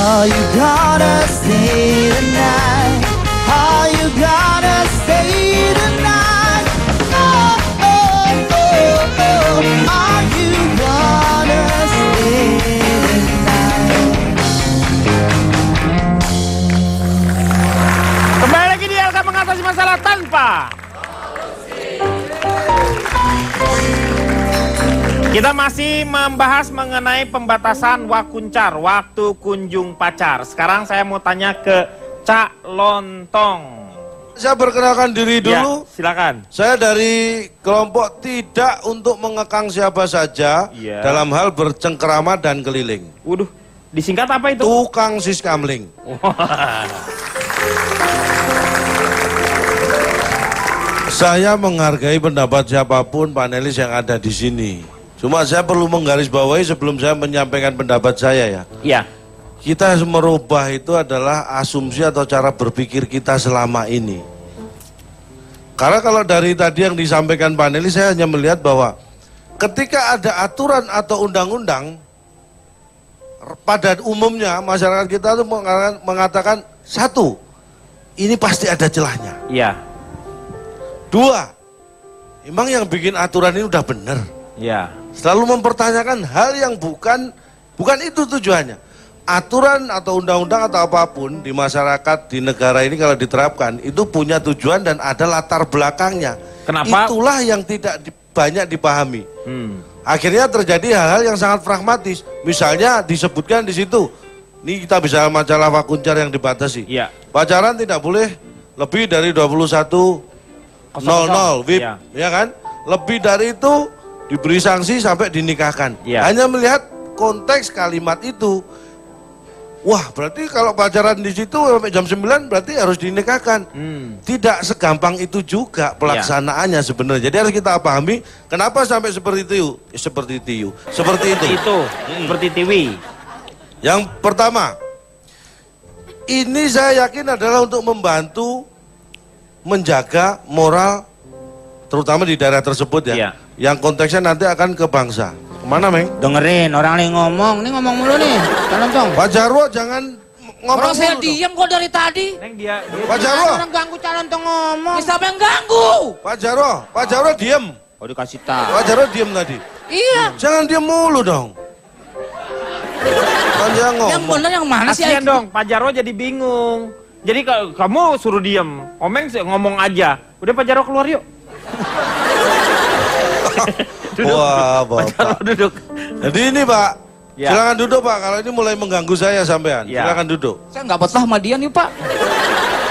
Are you gonna stay tonight? Are you gonna stay tonight? Oh, oh, oh, oh. Are you gonna stay tonight? Kembali lagi di LK mengatasi masalah tanpa. Kita masih membahas mengenai pembatasan wakuncar, waktu kunjung pacar. Sekarang saya mau tanya ke Cak Lontong. Saya perkenalkan diri dulu. Ya, silakan. Saya dari kelompok tidak untuk mengekang siapa saja dalam hal bercengkerama dan keliling. Waduh, disingkat apa itu? Tukang siskamling. Saya menghargai pendapat siapapun panelis yang ada di sini. Cuma saya perlu menggarisbawahi sebelum saya menyampaikan pendapat saya ya. Iya. Kita merubah itu adalah asumsi atau cara berpikir kita selama ini. Karena kalau dari tadi yang disampaikan panelis, saya hanya melihat bahwa ketika ada aturan atau undang-undang, pada umumnya masyarakat kita itu mengatakan satu, ini pasti ada celahnya. Iya. Dua, emang yang bikin aturan ini udah bener. Iya. Selalu mempertanyakan hal yang bukan itu tujuannya. Aturan atau undang-undang atau apapun di masyarakat, di negara ini kalau diterapkan, itu punya tujuan dan ada latar belakangnya. Kenapa? Itulah yang tidak banyak dipahami. Akhirnya terjadi hal-hal yang sangat pragmatis. Misalnya disebutkan di situ, ini kita bisa masalah wakuncar yang dibatasi. Iya. Pacaran tidak boleh lebih dari 21.00 WIB, ya kan? Lebih dari itu diberi sanksi sampai dinikahkan. Hanya melihat konteks kalimat itu. Wah, berarti kalau pacaran di situ sampai jam 9 berarti harus dinikahkan. Tidak segampang itu juga pelaksanaannya sebenarnya. Jadi harus kita pahami kenapa sampai seperti itu. Seperti itu. Seperti Tiwi. Yang pertama, ini saya yakin adalah untuk membantu menjaga moral terutama di daerah tersebut ya. Yang konteksnya nanti akan ke bangsa. Kemana, Meng? Dengerin, orang nih ngomong mulu nih. Calon Pak Jarwo jangan ngomong. Orang saya diem kok dari tadi. Neng dia Pak Jarwo. Orang ganggu calon ngomong. Siapa yang ganggu? Pak Jarwo diem. Oh dikasih tahu. Pak Jarwo diem tadi. Iya. Jangan diem mulu dong. Kan jangan ngomong. Yang bener yang mana sih? Kasian dong, Pak Jarwo jadi bingung. Jadi kamu suruh diem, Omeng ngomong aja. Udah Pak Jarwo keluar yuk. Duduk. Wah, Bapak. Duduk. Jadi ini Pak, silakan duduk Pak. Kalau ini mulai mengganggu saya sampean, silakan duduk. Saya nggak betah sama dia nih Pak.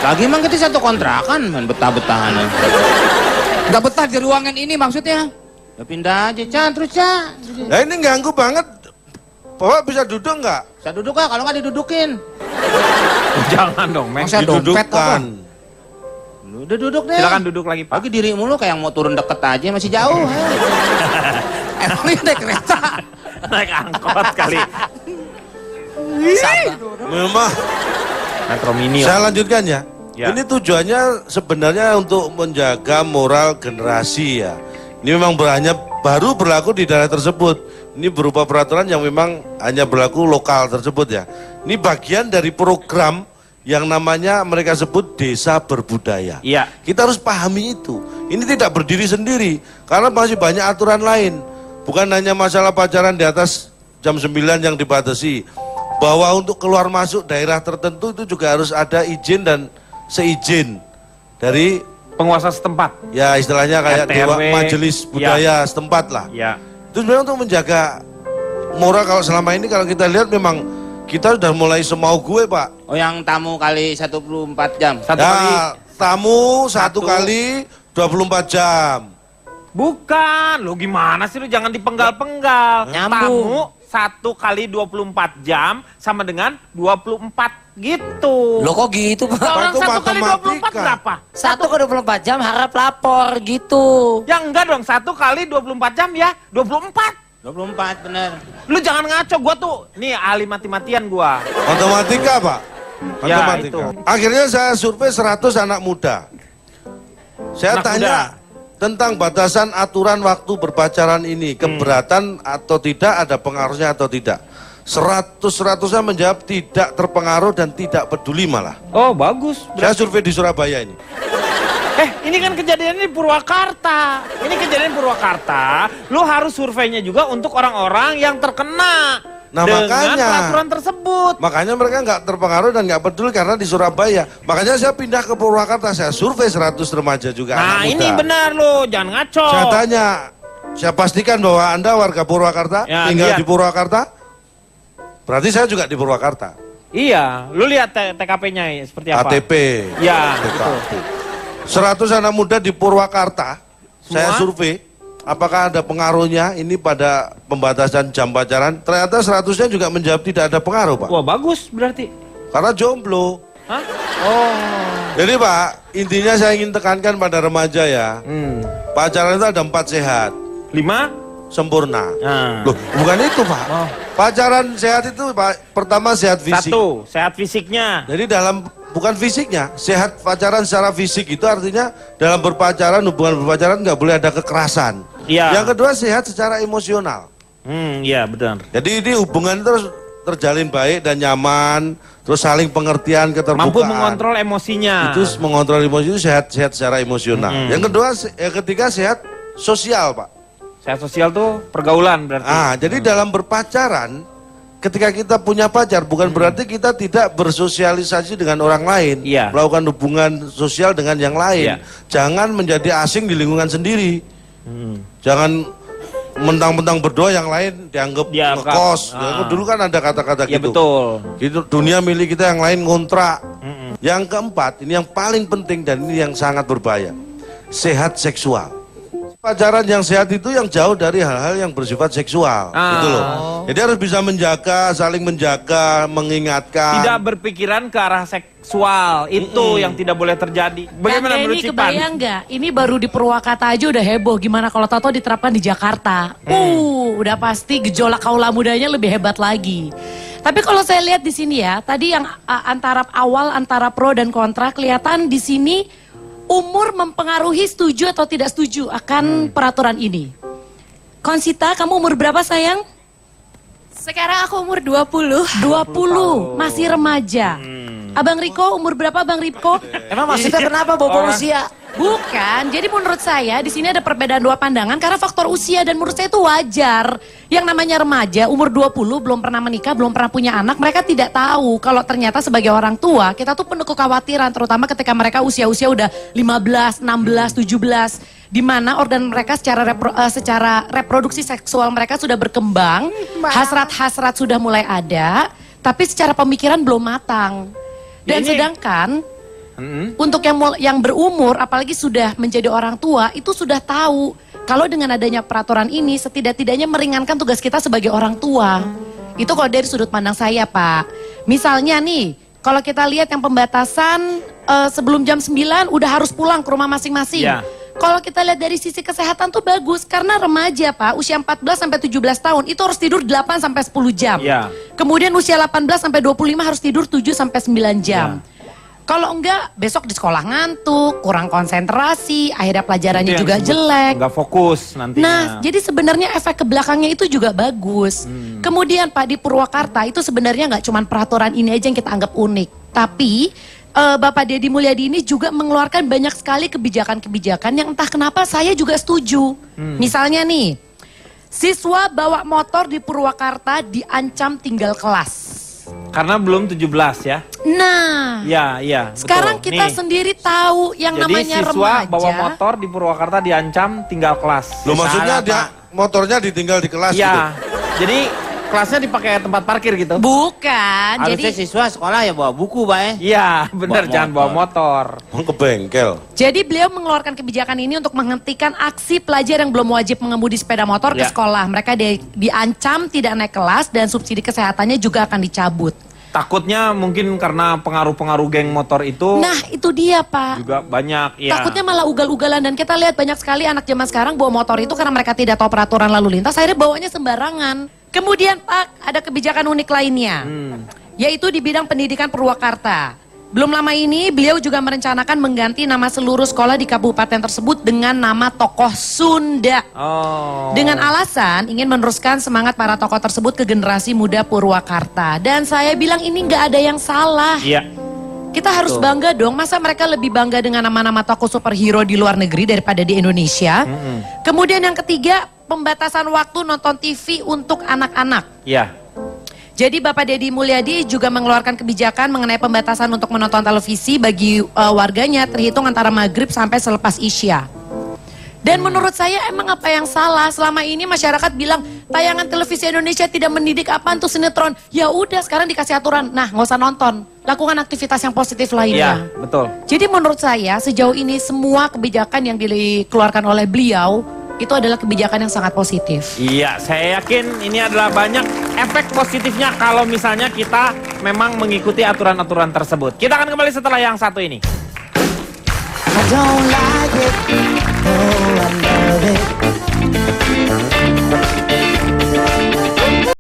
Lagi emang kita satu kontrakan, main betah-betahan. Nggak betah di ruangan ini maksudnya? Ya pindah aja, Chan, terus Chan. Nah ini ganggu banget. Bapak bisa duduk nggak? Saya duduk Kak, kalau nggak didudukin. Jangan dong, Meng. Masa dompet apa? Udah duduk deh. Silakan duduk lagi Pak. Lagi diri mulu kayak yang mau turun deket aja, masih jauh. Emang ini naik kereta? Naik angkot kali. Memang. Metro Mini. Saya lanjutkan ya. Ini tujuannya sebenarnya untuk menjaga moral generasi ya. Ini memang baru berlaku di daerah tersebut. Ini berupa peraturan yang memang hanya berlaku lokal tersebut ya. Ini bagian dari program yang namanya mereka sebut desa berbudaya. Iya. Kita harus pahami itu. Ini tidak berdiri sendiri karena masih banyak aturan lain. Bukan hanya masalah pacaran di atas jam 9 yang dibatasi. Bahwa untuk keluar masuk daerah tertentu itu juga harus ada izin dan seizin dari penguasa setempat. Ya istilahnya kayak dewa majelis budaya setempat lah. Ya. Itu sebenarnya untuk menjaga moral. Kalau selama ini kalau kita lihat memang kita sudah mulai semau gue Pak. Oh yang tamu kali 24 jam. Tamu satu kali 24 jam. Bukan, lo gimana sih lu jangan dipenggal-penggal. Nyambung. Tamu 1 kali 24 jam sama dengan 24 gitu. Loh kok gitu Pak? Orang Itu 1 kali 24 berapa? 1 ke 24 jam harap lapor gitu. Ya enggak dong, 1 kali 24 jam ya 24. 24 bener. Lu jangan ngaco, gua tuh nih ahli mati-matian gua. Matematika Pak. Ya, Matematika. itu. Akhirnya saya survei 100 anak muda. Saya tanya tentang batasan aturan waktu berpacaran ini, keberatan atau tidak, ada pengaruhnya atau tidak. 100-100-nya menjawab tidak terpengaruh dan tidak peduli malah. Oh bagus. Saya survei di Surabaya ini. Ini kan kejadiannya di Purwakarta. Ini kejadian Purwakarta. Lu harus surveinya juga untuk orang-orang yang terkena Nah dengan makanya peraturan tersebut. Makanya mereka nggak terpengaruh dan nggak peduli karena di Surabaya. Makanya saya pindah ke Purwakarta, saya survei 100 remaja juga. Nah anak ini muda. benar lo, jangan ngaco. Saya tanya, saya pastikan bahwa Anda warga Purwakarta, Ya, tinggal lihat. di Purwakarta. Berarti saya juga di Purwakarta. Iya, lu lihat TKP-nya seperti apa? KTP. Ya, TKP. 100 anak muda di Purwakarta, saya survei. Apakah ada pengaruhnya ini pada pembatasan jam pacaran? Ternyata 100-nya juga menjawab tidak ada pengaruh, Pak. Wah bagus berarti. Karena jomblo. Hah? Oh. Jadi Pak, intinya saya ingin tekankan pada remaja ya. Pacaran itu ada 4 sehat. 5? Sempurna. Nah. Loh, bukan itu Pak. Oh. Pacaran sehat itu Pak, pertama sehat fisik. 1, sehat fisiknya. Jadi bukan fisiknya, sehat pacaran secara fisik itu artinya dalam berpacaran, hubungan berpacaran nggak boleh ada kekerasan. Iya. Yang kedua sehat secara emosional. Iya benar. Jadi ini hubungan terus terjalin baik dan nyaman, terus saling pengertian, keterbukaan. Mampu mengontrol emosinya. Itu mengontrol emosi itu sehat secara emosional. Yang kedua, yang ketiga sehat sosial Pak. Sehat sosial tuh pergaulan berarti. Jadi dalam berpacaran, ketika kita punya pacar bukan berarti kita tidak bersosialisasi dengan orang lain, Iya. melakukan hubungan sosial dengan yang lain. Iya. Jangan menjadi asing di lingkungan sendiri. Jangan mentang-mentang berdua yang lain dianggap Dianggap, ngekos. ah. Dulu kan ada kata-kata Ya gitu. betul. Gitu, dunia milik kita yang lain ngontrak. Yang keempat, ini yang paling penting dan ini yang sangat berbahaya. Sehat seksual. Pacaran yang sehat itu yang jauh dari hal-hal yang bersifat seksual, gitu loh. Jadi harus bisa menjaga, saling menjaga, mengingatkan. Tidak berpikiran ke arah seksual, itu yang tidak boleh terjadi. Bagaimana Kang menurut Denny, Cipan? kebayang nggak? Ini baru di Purwakarta aja udah heboh. Gimana kalau tato diterapkan di Jakarta? Udah pasti gejolak kaula mudanya lebih hebat lagi. Tapi kalau saya lihat di sini ya, tadi yang antara pro dan kontra kelihatan di sini umur mempengaruhi setuju atau tidak setuju akan peraturan ini. Konsita, kamu umur berapa sayang? Sekarang aku umur 20. 20, masih remaja. Abang Riko umur berapa Bang Riko? Emang maksudnya kenapa bobo usia? Bukan, jadi menurut saya di sini ada perbedaan dua pandangan karena faktor usia dan menurut saya itu wajar. Yang namanya remaja, umur 20, belum pernah menikah, belum pernah punya anak, mereka tidak tahu kalau ternyata sebagai orang tua, kita tuh penuh kekhawatiran terutama ketika mereka usia-usia udah 15, 16, 17. Di mana organ mereka secara reproduksi seksual mereka sudah berkembang, hasrat-hasrat sudah mulai ada, tapi secara pemikiran belum matang. Dan sedangkan untuk yang berumur, apalagi sudah menjadi orang tua, itu sudah tahu kalau dengan adanya peraturan ini setidak-tidaknya meringankan tugas kita sebagai orang tua. Itu kalau dari sudut pandang saya, Pak. Misalnya nih, kalau kita lihat yang pembatasan sebelum jam 9 udah harus pulang ke rumah masing-masing. Ya. Kalau kita lihat dari sisi kesehatan tuh bagus karena remaja, Pak, usia 14 sampai 17 tahun itu harus tidur 8 sampai 10 jam. Ya. Kemudian usia 18 sampai 25 harus tidur 7 sampai 9 jam. Kalau enggak, besok di sekolah ngantuk, kurang konsentrasi, akhirnya pelajarannya juga jelek. Enggak fokus nantinya. Nah, jadi sebenarnya efek ke belakangnya itu juga bagus. Kemudian Pak, di Purwakarta itu sebenarnya nggak cuma peraturan ini aja yang kita anggap unik. Tapi Bapak Deddy Mulyadi ini juga mengeluarkan banyak sekali kebijakan-kebijakan yang entah kenapa saya juga setuju. Misalnya nih, siswa bawa motor di Purwakarta diancam tinggal kelas. Karena belum 17 ya. Nah, Iya, sekarang betul. kita Nih, sendiri tahu yang jadi namanya siswa remaja. bawa motor di Purwakarta diancam tinggal kelas. Loh maksudnya dia motornya ditinggal di kelas gitu. Iya. Jadi kelasnya dipakai tempat parkir gitu. Bukan, Harusnya jadi siswa sekolah ya bawa buku, Pak ya. Iya, bener, Bawa jangan bawa motor. Mau ke bengkel. Jadi beliau mengeluarkan kebijakan ini untuk menghentikan aksi pelajar yang belum wajib mengemudi sepeda motor ke Ya. sekolah. Mereka diancam tidak naik kelas dan subsidi kesehatannya juga akan dicabut. Takutnya mungkin karena pengaruh-pengaruh geng motor itu Nah itu dia Pak. juga banyak ya. Takutnya malah ugal-ugalan dan kita lihat banyak sekali anak zaman sekarang bawa motor itu karena mereka tidak tahu peraturan lalu lintas, akhirnya bawanya sembarangan. Kemudian Pak ada kebijakan unik lainnya, yaitu di bidang pendidikan Purwakarta. Belum lama ini beliau juga merencanakan mengganti nama seluruh sekolah di kabupaten tersebut dengan nama tokoh Sunda. Dengan alasan ingin meneruskan semangat para tokoh tersebut ke generasi muda Purwakarta. Dan saya bilang ini nggak ada yang salah. Iya. Kita harus bangga dong, masa mereka lebih bangga dengan nama-nama tokoh superhero di luar negeri daripada di Indonesia. Kemudian yang ketiga, pembatasan waktu nonton TV untuk anak-anak. Iya. Jadi Bapak Deddy Mulyadi juga mengeluarkan kebijakan mengenai pembatasan untuk menonton televisi bagi warganya terhitung antara maghrib sampai selepas Isya. Dan menurut saya emang apa yang salah? Selama ini masyarakat bilang tayangan televisi Indonesia tidak mendidik, apaan tuh sinetron. Ya udah sekarang dikasih aturan, nah nggak usah nonton. Lakukan aktivitas yang positif lainnya. Iya, betul. Jadi menurut saya sejauh ini semua kebijakan yang dikeluarkan oleh beliau itu adalah kebijakan yang sangat positif. Iya, saya yakin ini adalah banyak efek positifnya kalau misalnya kita memang mengikuti aturan-aturan tersebut. Kita akan kembali setelah yang satu ini. I don't like it, oh I love it.